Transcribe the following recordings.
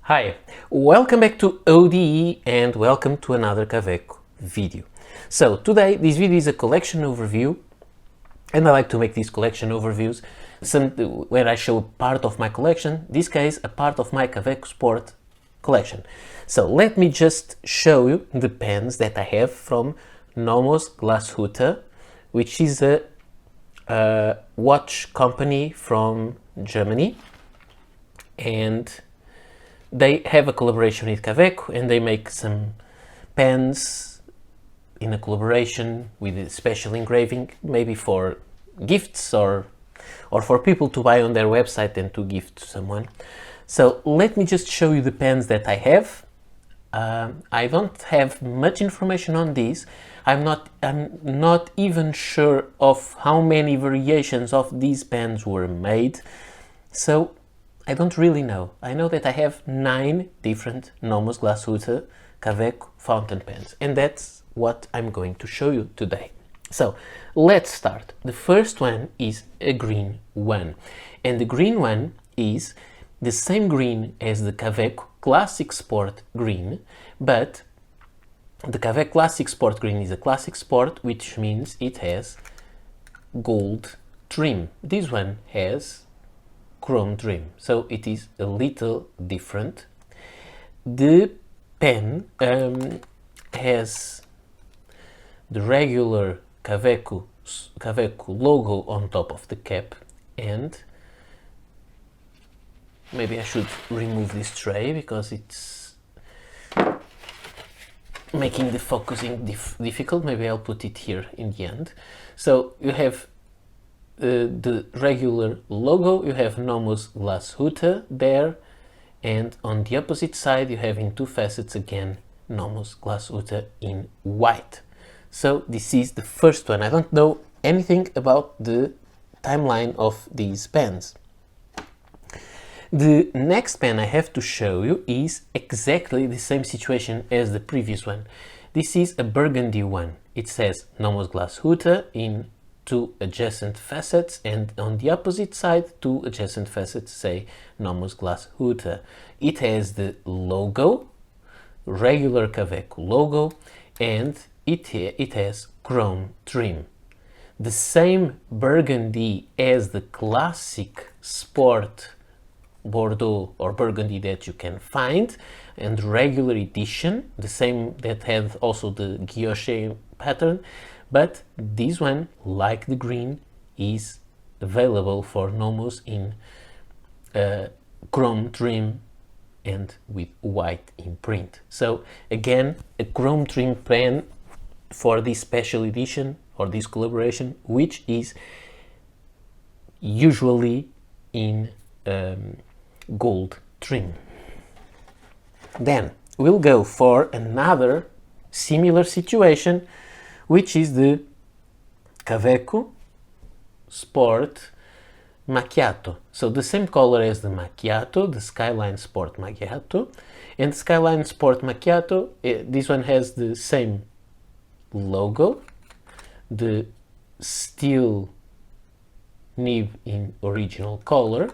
Hi, welcome back to ODE and welcome to another Kaweco video. So today this video is a collection overview, and I like to make these collection overviews where I show part of my collection, this case a part of my Kaweco Sport collection. So let me just show you the pens that I have from Nomos Glashütte, which is a watch company from Germany, and they have a collaboration with Kaweco and they make some pens in a collaboration with a special engraving, maybe for gifts or for people to buy on their website and to give to someone. So let me just show you the pens that I have. I don't have much information on these. I'm not even sure of how many variations of these pens were made. So I don't really know. I know that I have 9 different Nomos Glashütte Kaweco fountain pens, and that's what I'm going to show you today. So let's start. The first one is a green one, and the green one is the same green as the Kaweco Classic Sport green, but the Kaweco Classic Sport green is a Classic Sport, which means it has gold trim. This one has chrome trim, so it is a little different. The pen has the regular Kaweco logo on top of the cap, and maybe I should remove this tray because it's making the focusing difficult. Maybe I'll put it here in the end. So you have the regular logo, you have Nomos Glashütte there, and on the opposite side you have in 2 facets again Nomos Glashütte in white. So this is the first one. I don't know anything about the timeline of these pens. The next pen I have to show you is exactly the same situation as the previous one. This is a burgundy one. It says Nomos Glashütte in 2 adjacent facets, and on the opposite side 2 adjacent facets say Nomos Glashütte. It has the logo, regular Kaweco logo, and it has chrome trim. The same burgundy as the classic sport Bordeaux or burgundy that you can find, and regular edition, the same that had also the guilloche pattern, but this one, like the green, is available for Nomos in chrome trim and with white imprint. So again, a chrome trim pen for this special edition or this collaboration, which is usually in gold trim. Then we'll go for another similar situation, which is the Kaweco Sport Macchiato. So the same color as the Macchiato, the Skyline Sport Macchiato, and the Skyline Sport Macchiato, this one has the same logo, the steel nib in original color,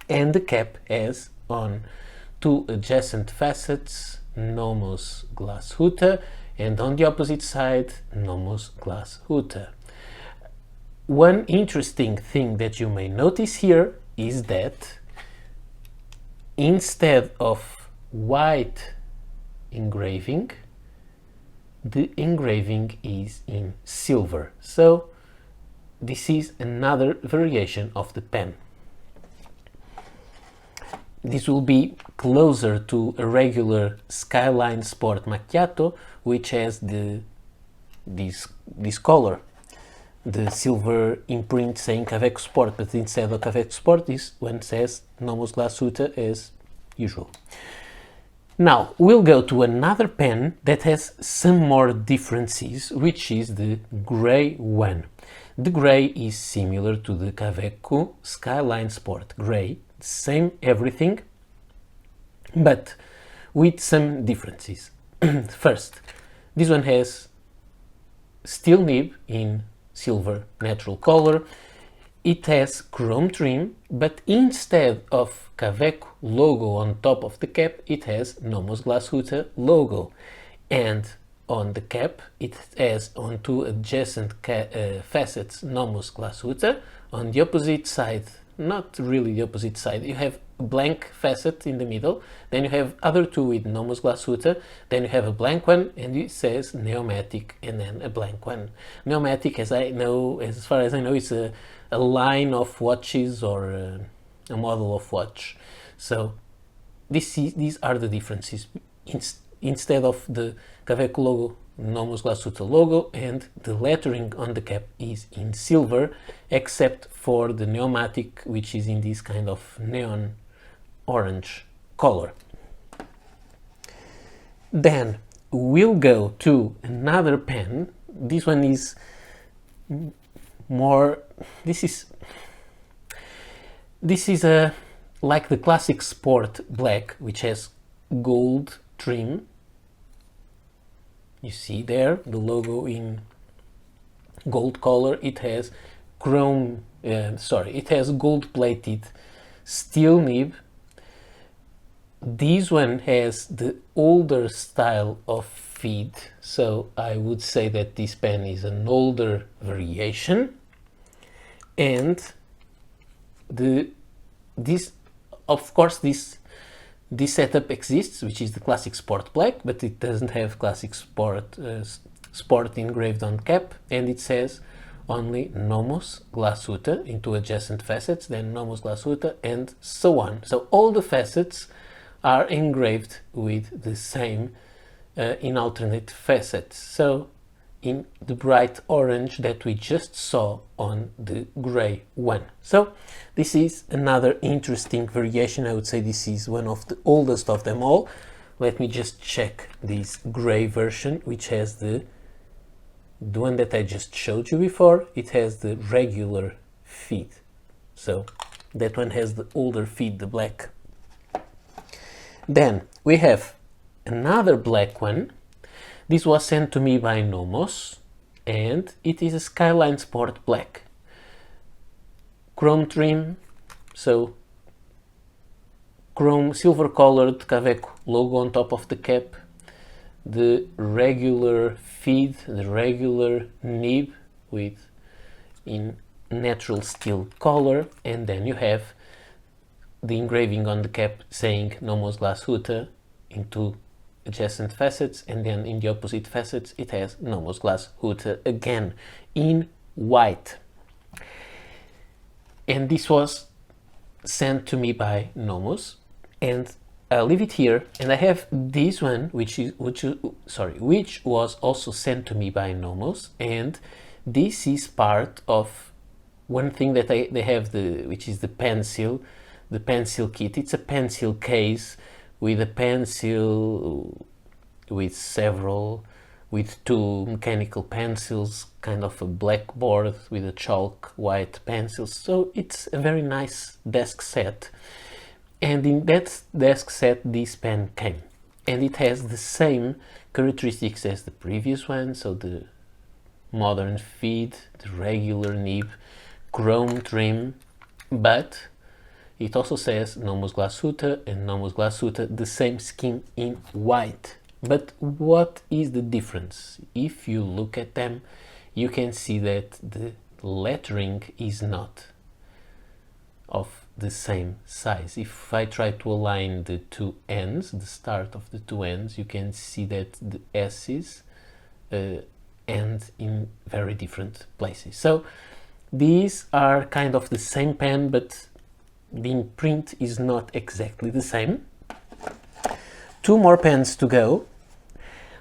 and the cap has on 2 adjacent facets Nomos Glashütte, and on the opposite side Nomos Glashütte. One interesting thing that you may notice here is that instead of white engraving, the engraving is in silver. So this is another variation of the pen. This will be closer to a regular Skyline Sport Macchiato, which has this color, the silver imprint saying Kaweco Sport, but instead of Kaweco Sport, this one says Nomos Glashütte as usual. Now we'll go to another pen that has some more differences, which is the gray one. The gray is similar to the Kaweco Skyline Sport gray, same everything, but with some differences. First, this one has steel nib in silver natural color. it has chrome trim, but instead of Kaweco logo on top of the cap, it has Nomos Glashütte logo. And on the cap, it has on two adjacent facets Nomos Glashütte. On the opposite side, not really the opposite side, you have a blank facet in the middle, then you have other two with Nomos Glashütte, then you have a blank one, and it says Neomatic, and then a blank one. Neomatic, as far as I know, is a line of watches or a model of watch. So these are the differences. Instead of the Kaweco logo, Nomos Glashütte logo, and the lettering on the cap is in silver, except for the Neomatic, which is in this kind of neon orange color. Then we'll go to another pen. This one is more, this is like the classic sport black, which has gold trim. You see there the logo in gold color. It has it has gold plated steel nib. This one has the older style of feed, so I would say that this pen is an older variation. And this setup exists, which is the classic sport black, but it doesn't have classic sport engraved on cap, and it says only Nomos Glashütte in two adjacent facets, then Nomos Glashütte, and so on. So all the facets are engraved with the same in alternate facets. So in the bright orange that we just saw on the gray one. So this is another interesting variation. I would say this is one of the oldest of them all. Let me just check this gray version, which has the one that I just showed you before. It has the regular feed. So that one has the older feed, the black. Then we have another black one. This was sent to me by Nomos, and it is a Skyline Sport Black. Chrome trim, so chrome silver colored Kaweco logo on top of the cap, the regular feed, the regular nib with in natural steel color, and then you have the engraving on the cap saying Nomos Glashütte in two adjacent facets, and then in the opposite facets it has Nomos Glashütte again in white. And this was sent to me by Nomos, and I'll leave it here. And I have this one which was also sent to me by Nomos, and this is part of one thing that they have, which is the pencil kit. It's a pencil case with a pencil with two mechanical pencils, kind of a blackboard with a chalk white pencils. So it's a very nice desk set, and in that desk set this pen came, and it has the same characteristics as the previous one. So the modern feed, the regular nib, chrome trim, but it also says Nomos Glashütte and Nomos Glashütte, the same skin in white. But what is the difference? If you look at them, you can see that the lettering is not of the same size. If I try to align the two ends, the start of the two ends, you can see that the S's end in very different places. So these are kind of the same pen, but the imprint is not exactly the same. Two more pens to go.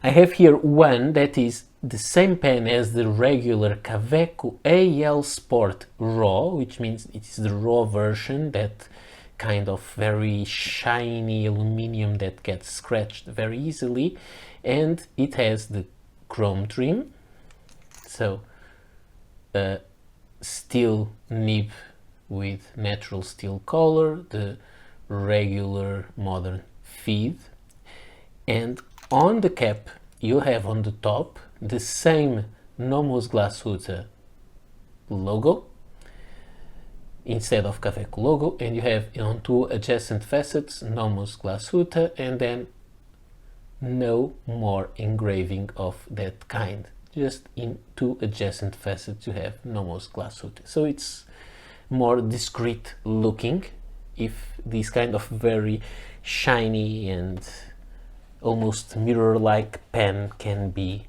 I have here one that is the same pen as the regular Kaweco AL Sport Raw, which means it is the raw version, that kind of very shiny aluminum that gets scratched very easily, and it has the chrome trim, so steel nib with natural steel color, the regular modern feed, and on the cap you have on the top the same Nomos Glashütte logo, instead of Kaweco logo, and you have on two adjacent facets Nomos Glashütte, and then no more engraving of that kind. Just in two adjacent facets you have Nomos Glashütte. So it's more discreet looking, if this kind of very shiny and almost mirror-like pen can be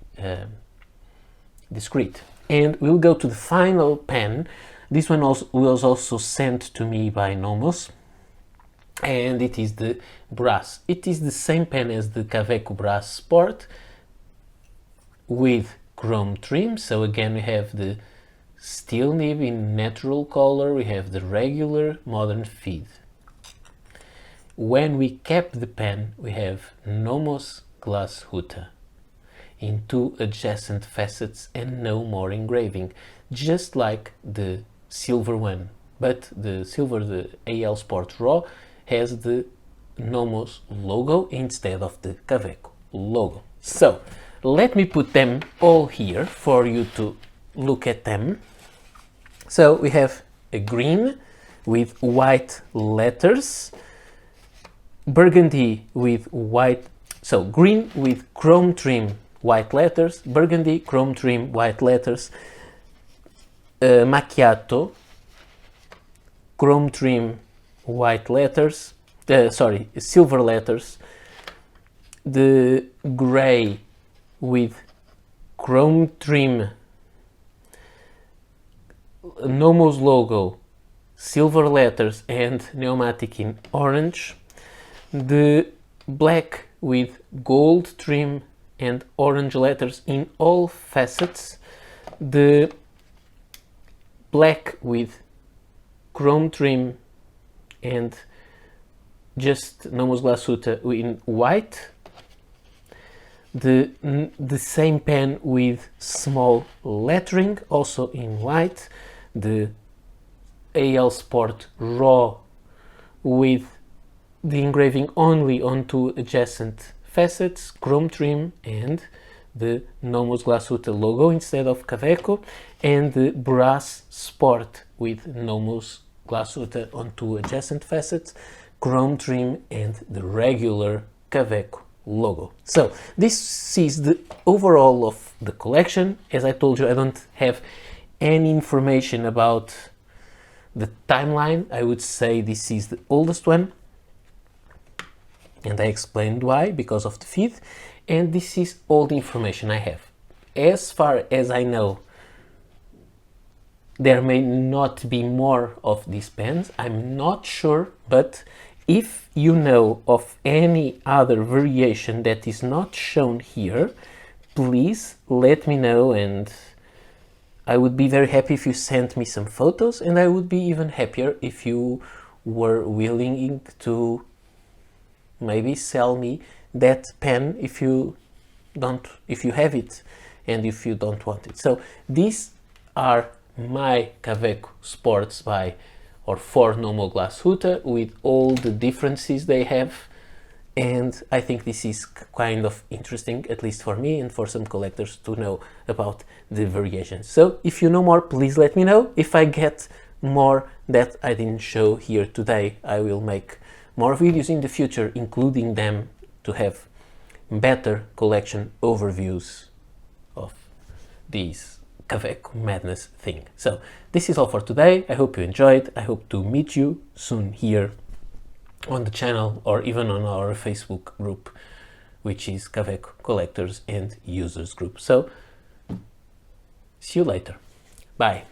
discreet. And we'll go to the final pen. This one was also sent to me by Nomos, and it is the Brass. It is the same pen as the Kaweco Brass Sport with chrome trim. So again we have the steel nib in natural color, we have the regular modern feed. When we cap the pen we have Nomos Glashütte in two adjacent facets and no more engraving, just like the silver one, but the silver, the AL Sport Raw, has the Nomos logo instead of the Kaweco logo. So let me put them all here for you to look at them. So we have a green with white letters, burgundy with white, so green with chrome trim white letters, burgundy chrome trim white letters, macchiato chrome trim white letters, silver letters, the gray with chrome trim Nomos logo, silver letters and pneumatic in orange, the black with gold trim and orange letters in all facets, the black with chrome trim and just Nomos Glashütte in white, the same pen with small lettering also in white, the AL Sport Raw with the engraving only on two adjacent facets, chrome trim, and the Nomos Glashütte logo instead of Kaweco, and the Brass Sport with Nomos Glashütte on two adjacent facets, chrome trim, and the regular Kaweco logo. So this is the overall of the collection. As I told you, I don't have any information about the timeline. I would say this is the oldest one, and I explained why, because of the feed, and this is all the information I have. As far as I know, there may not be more of these pens, I'm not sure, but if you know of any other variation that is not shown here, please let me know, and I would be very happy if you sent me some photos, and I would be even happier if you were willing to maybe sell me that pen if you have it and if you don't want it. So these are my Kaweco Sports by or for Nomos Glashütte with all the differences they have, and I think this is kind of interesting, at least for me and for some collectors, to know about the variations. So if you know more, please let me know. If I get more that I didn't show here today, I will make more videos in the future, including them, to have better collection overviews of these Kaweco madness thing. So this is all for today. I hope you enjoyed. I hope to meet you soon here on the channel or even on our Facebook group, which is Kaweco Collectors and Users Group. So see you later. Bye.